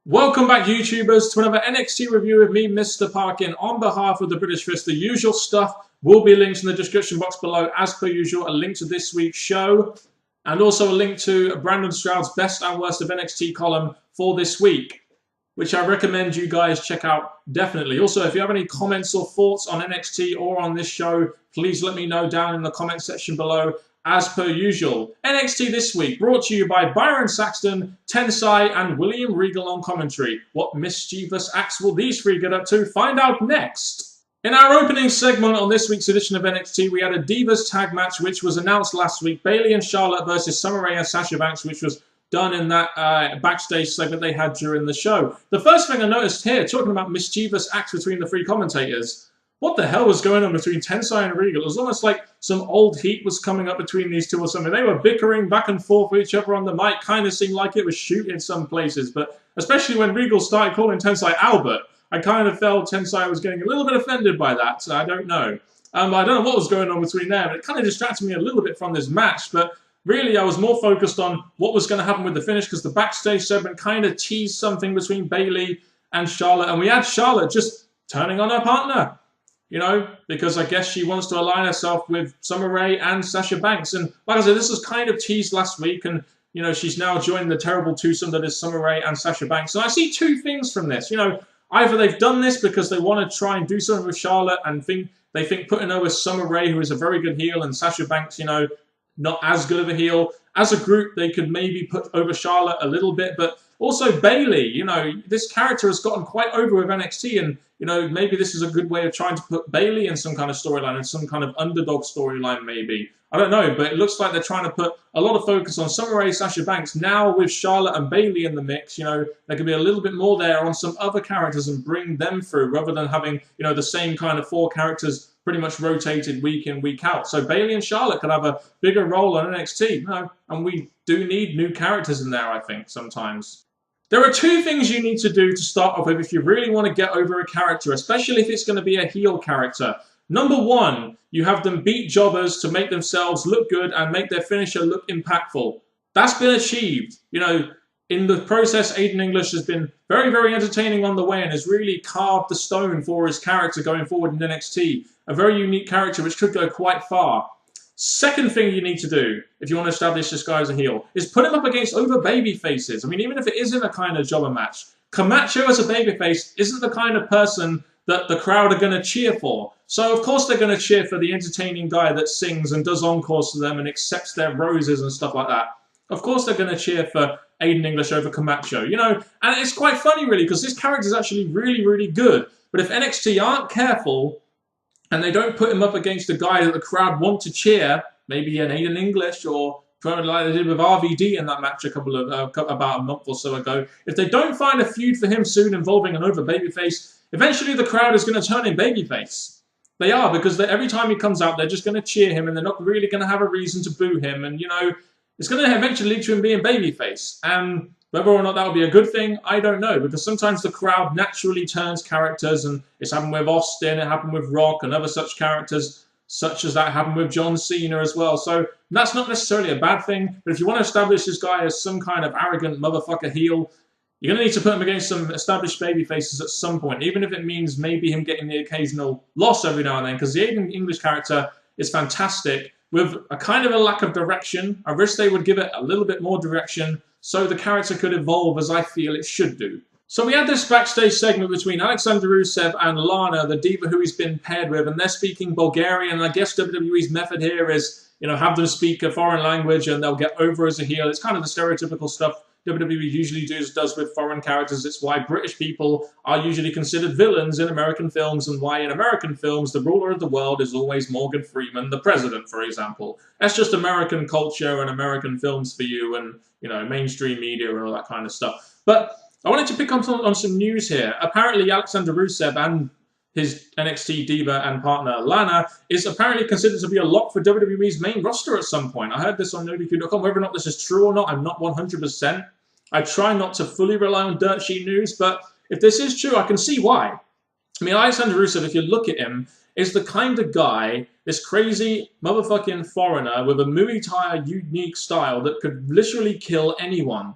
Welcome back, YouTubers, to another NXT review with me, Mr. Parkin, on behalf of the British Fist. The usual stuff will be linked in the description box below, as per usual. A link to this week's show, and also a link to Brandon Stroud's Best and Worst of NXT column for this week, which I recommend you guys check out definitely. Also, if you have any comments or thoughts on NXT or on this show, please let me know down in the comment section below. As per usual, NXT this week brought to you by Byron Saxton, Tensai, and William Regal on commentary. What mischievous acts will these three get up to? Find out next. In our opening segment on this week's edition of NXT, we had a Divas tag match which was announced last week. Bayley and Charlotte versus Summer Rae and Sasha Banks, which was done in that backstage segment they had during the show. The first thing I noticed here, talking about mischievous acts between the three commentators, what the hell was going on between Tensai and Regal? It was almost like some old heat was coming up between these two or something. They were bickering back and forth with each other on the mic. Kind of seemed like it was shoot in some places. But especially when Regal started calling Tensai Albert, I kind of felt Tensai was getting a little bit offended by that. So I don't know. I don't know what was going on between them. It kind of distracted me a little bit from this match. But really, I was more focused on what was going to happen with the finish, because the backstage segment kind of teased something between Bayley and Charlotte. And we had Charlotte just turning on her partner. You know, because I guess she wants to align herself with Summer Rae and Sasha Banks. And like I said, this was kind of teased last week. And, you know, she's now joined the terrible twosome that is Summer Rae and Sasha Banks. And I see two things from this. You know, either they've done this because they want to try and do something with Charlotte and they think putting her with Summer Rae, who is a very good heel, and Sasha Banks, you know, not as good of a heel. As a group, they could maybe put over Charlotte a little bit. But also Bayley, you know, this character has gotten quite over with NXT, and, you know, maybe this is a good way of trying to put Bayley in some kind of storyline, in some kind of underdog storyline maybe. I don't know, but it looks like they're trying to put a lot of focus on Summer Rae, Sasha Banks. Now with Charlotte and Bayley in the mix, you know, there could be a little bit more there on some other characters and bring them through, rather than having, you know, the same kind of four characters pretty much rotated week in, week out. So Bayley and Charlotte could have a bigger role on NXT, you know, and we do need new characters in there, I think, sometimes. There are two things you need to do to start off with if you really want to get over a character, especially if it's going to be a heel character. Number one, you have them beat jobbers to make themselves look good and make their finisher look impactful. That's been achieved. You know, in the process, Aiden English has been very, very entertaining on the way and has really carved the stone for his character going forward in NXT. A very unique character which could go quite far. Second thing you need to do, if you want to establish this guy as a heel, is put him up against over baby faces. I mean, even if it isn't a kind of jobber match, Camacho as a babyface isn't the kind of person that the crowd are going to cheer for. So, of course, they're going to cheer for the entertaining guy that sings and does encores to them and accepts their roses and stuff like that. Of course, they're going to cheer for Aiden English over Camacho, you know. And it's quite funny, really, because this character is actually really, really good. But if NXT aren't careful, and they don't put him up against a guy that the crowd want to cheer, maybe an Aiden English, or like they did with RVD in that match about a month or so ago. If they don't find a feud for him soon involving an over babyface, eventually the crowd is going to turn him babyface. They are, because every time he comes out, they're just going to cheer him, and they're not really going to have a reason to boo him. And, you know, it's going to eventually lead to him being babyface. And whether or not that would be a good thing, I don't know, because sometimes the crowd naturally turns characters, and it's happened with Austin, it happened with Rock, and other such characters, such as that happened with John Cena as well. So that's not necessarily a bad thing, but if you want to establish this guy as some kind of arrogant motherfucker heel, you're going to need to put him against some established baby faces at some point, even if it means maybe him getting the occasional loss every now and then, because the Aiden English character is fantastic, with a kind of a lack of direction. I wish they would give it a little bit more direction, so the character could evolve as I feel it should do. So we had this backstage segment between Alexander Rusev and Lana, the diva who he's been paired with, and they're speaking Bulgarian. And I guess WWE's method here is, you know, have them speak a foreign language and they'll get over as a heel. It's kind of the stereotypical stuff WWE usually does with foreign characters. It's why British people are usually considered villains in American films, and why in American films the ruler of the world is always Morgan Freeman, the president, for example. That's just American culture and American films for you, and, you know, mainstream media and all that kind of stuff. But I wanted to pick up on some news here. Apparently, Alexander Rusev and his NXT diva and partner Lana is apparently considered to be a lock for WWE's main roster at some point. I heard this on NoDQ.com. Whether or not this is true or not, I'm not 100%. I try not to fully rely on dirt sheet news, but if this is true, I can see why. I mean, Alexander Rusev, if you look at him, is the kind of guy, this crazy motherfucking foreigner with a Muay Thai unique style that could literally kill anyone.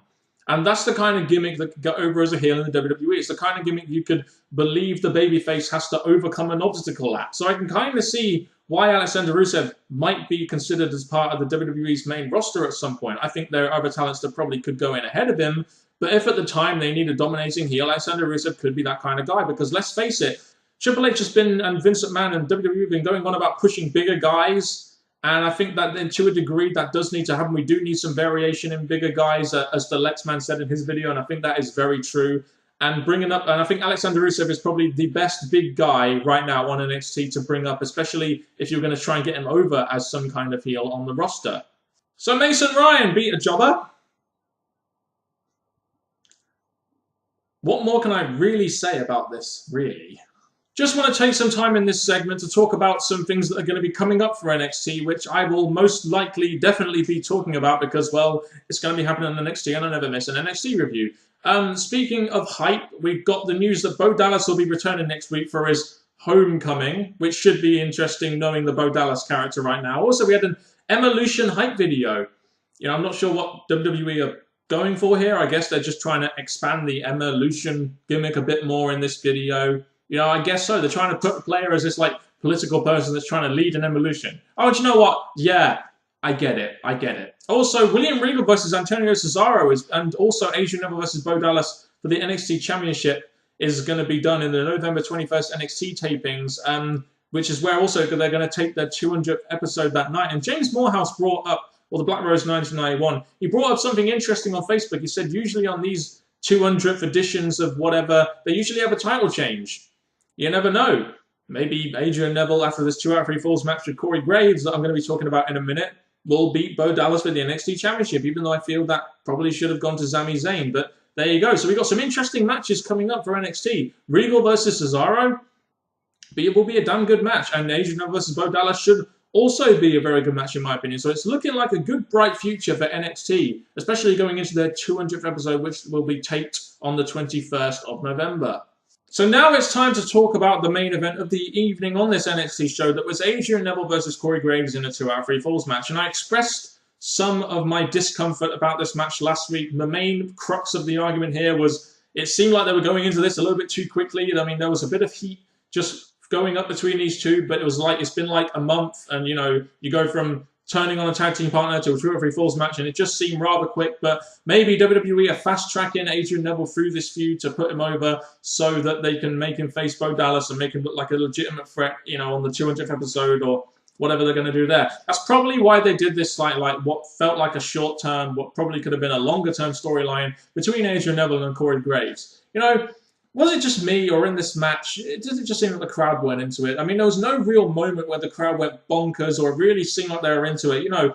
And that's the kind of gimmick that could go over as a heel in the WWE. It's the kind of gimmick you could believe the babyface has to overcome an obstacle at. So I can kind of see why Alexander Rusev might be considered as part of the WWE's main roster at some point. I think there are other talents that probably could go in ahead of him. But if at the time they need a dominating heel, Alexander Rusev could be that kind of guy. Because let's face it, Triple H has been, and Vince McMahon and WWE have been going on about pushing bigger guys. And I think that to a degree that does need to happen. We do need some variation in bigger guys, as the Lexman said in his video, and I think that is very true. And bringing up, and I think Alexander Rusev is probably the best big guy right now on NXT to bring up, especially if you're going to try and get him over as some kind of heel on the roster. So Mason Ryan beat a jobber. What more can I really say about this, really? Just want to take some time in this segment to talk about some things that are going to be coming up for NXT, which I will most likely definitely be talking about because, well, it's going to be happening on NXT and I never miss an NXT review. Speaking of hype, we've got the news that Bo Dallas will be returning next week for his homecoming, which should be interesting knowing the Bo Dallas character right now. Also, we had an Evolution hype video. You know, I'm not sure what WWE are going for here. I guess they're just trying to expand the Evolution gimmick a bit more in this video. You know, I guess so. They're trying to put the player as this, like, political person that's trying to lead an evolution. Oh, do you know what? Yeah, I get it. I get it. Also, William Regal versus Antonio Cesaro and also Adrian Neville versus Bo Dallas for the NXT Championship is going to be done in the November 21st NXT tapings, which is where also they're going to take their 200th episode that night. And James Morehouse brought up, or the Black Rose 1991, he brought up something interesting on Facebook. He said usually on these 200th editions of whatever, they usually have a title change. You never know. Maybe Adrian Neville, after this 2 out of 3 Falls match with Corey Graves that I'm going to be talking about in a minute, will beat Bo Dallas for the NXT Championship, even though I feel that probably should have gone to Sami Zayn. But there you go. So we've got some interesting matches coming up for NXT. Regal versus Cesaro. But it will be a damn good match. And Adrian Neville versus Bo Dallas should also be a very good match in my opinion. So it's looking like a good, bright future for NXT, especially going into their 200th episode, which will be taped on the 21st of November. So now it's time to talk about the main event of the evening on this NXT show that was Adrian Neville versus Corey Graves in a 2 out of 3 Falls match. And I expressed some of my discomfort about this match last week. The main crux of the argument here was it seemed like they were going into this a little bit too quickly. I mean, there was a bit of heat just going up between these two, but it was like it's been like a month and, you know, you go from turning on a tag team partner to a 2 out of 3 Falls match, and it just seemed rather quick. But maybe WWE are fast-tracking Adrian Neville through this feud to put him over so that they can make him face Bo Dallas and make him look like a legitimate threat, you know, on the 200th episode or whatever they're going to do there. That's probably why they did this like what felt like a short-term, what probably could have been a longer-term storyline between Adrian Neville and Corey Graves. You know, was it just me, or in this match, it didn't just seem like the crowd went into it? I mean, there was no real moment where the crowd went bonkers, or it really seemed like they were into it. You know,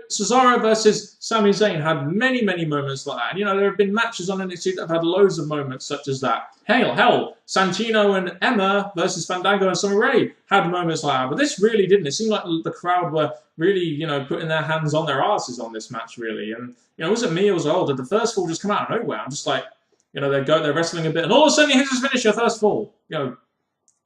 Cesaro versus Sami Zayn had many, many moments like that. And, you know, there have been matches on NXT that have had loads of moments such as that. Hell, Santino and Emma versus Fandango and Summer Rae had moments like that. But this really didn't. It seemed like the crowd were really, you know, putting their hands on their asses on this match, really. And, you know, it wasn't me, it was old. Did the first fall just come out of nowhere? I'm just like, you know, they're wrestling a bit, and all of a sudden he hits his finisher, first fall. You know,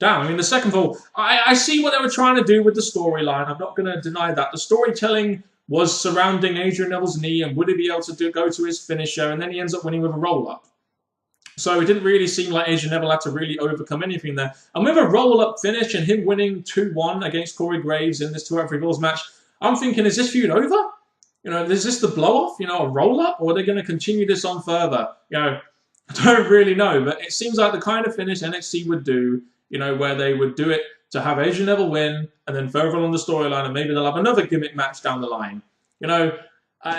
damn. I mean, the second fall, I see what they were trying to do with the storyline. I'm not going to deny that. The storytelling was surrounding Adrian Neville's knee, and would he be able to go to his finisher, and then he ends up winning with a roll-up. So it didn't really seem like Adrian Neville had to really overcome anything there. And with a roll-up finish and him winning 2-1 against Corey Graves in this 2 out of 3 Falls match, I'm thinking, is this feud over? You know, is this the blow-off, you know, a roll-up, or are they going to continue this on further? You know, I don't really know, but it seems like the kind of finish NXT would do, you know, where they would do it to have Adrian Neville win, and then further along the storyline, and maybe they'll have another gimmick match down the line. You know,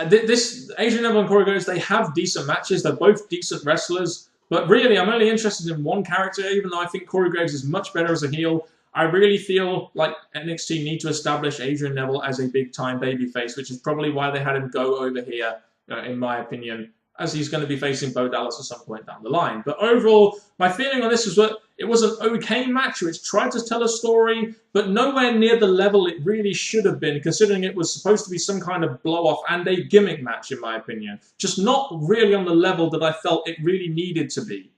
this Adrian Neville and Corey Graves, they have decent matches. They're both decent wrestlers, but really, I'm only interested in one character, even though I think Corey Graves is much better as a heel. I really feel like NXT need to establish Adrian Neville as a big-time babyface, which is probably why they had him go over here, in my opinion, as he's going to be facing Bo Dallas at some point down the line. But overall, my feeling on this was that it was an okay match which tried to tell a story, but nowhere near the level it really should have been, considering it was supposed to be some kind of blow-off and a gimmick match, in my opinion. Just not really on the level that I felt it really needed to be.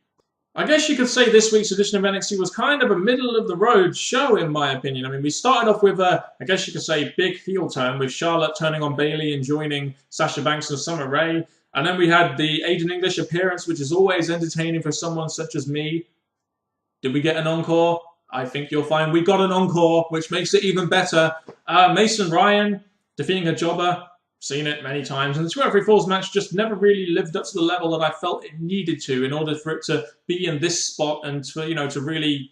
I guess you could say this week's edition of NXT was kind of a middle-of-the-road show, in my opinion. I mean, we started off with a, I guess you could say, big heel turn, with Charlotte turning on Bayley and joining Sasha Banks and Summer Rae. And then we had the Aiden English appearance, which is always entertaining for someone such as me. Did we get an encore? I think you'll find we got an encore, which makes it even better. Mason Ryan defeating a jobber. Seen it many times. And the 2 out of 3 falls match just never really lived up to the level that I felt it needed to in order for it to be in this spot and to, to really,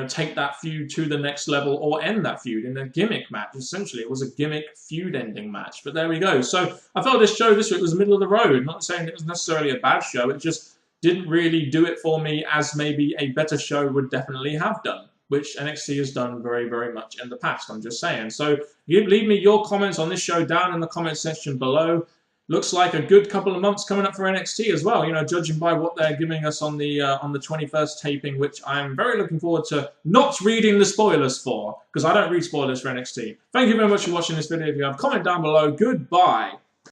take that feud to the next level or end that feud in a gimmick match. Essentially, it was a gimmick feud ending match. But there we go. So I felt this show this week was middle of the road. Not saying it was necessarily a bad show. It just didn't really do it for me as maybe a better show would definitely have done, which NXT has done very, very much in the past, I'm just saying. So you leave me your comments on this show down in the comment section below. Looks like a good couple of months coming up for NXT as well, judging by what they're giving us on the 21st taping, which I'm very looking forward to not reading the spoilers for, because I don't read spoilers for NXT. Thank you very much for watching this video. If you have a comment down below, goodbye.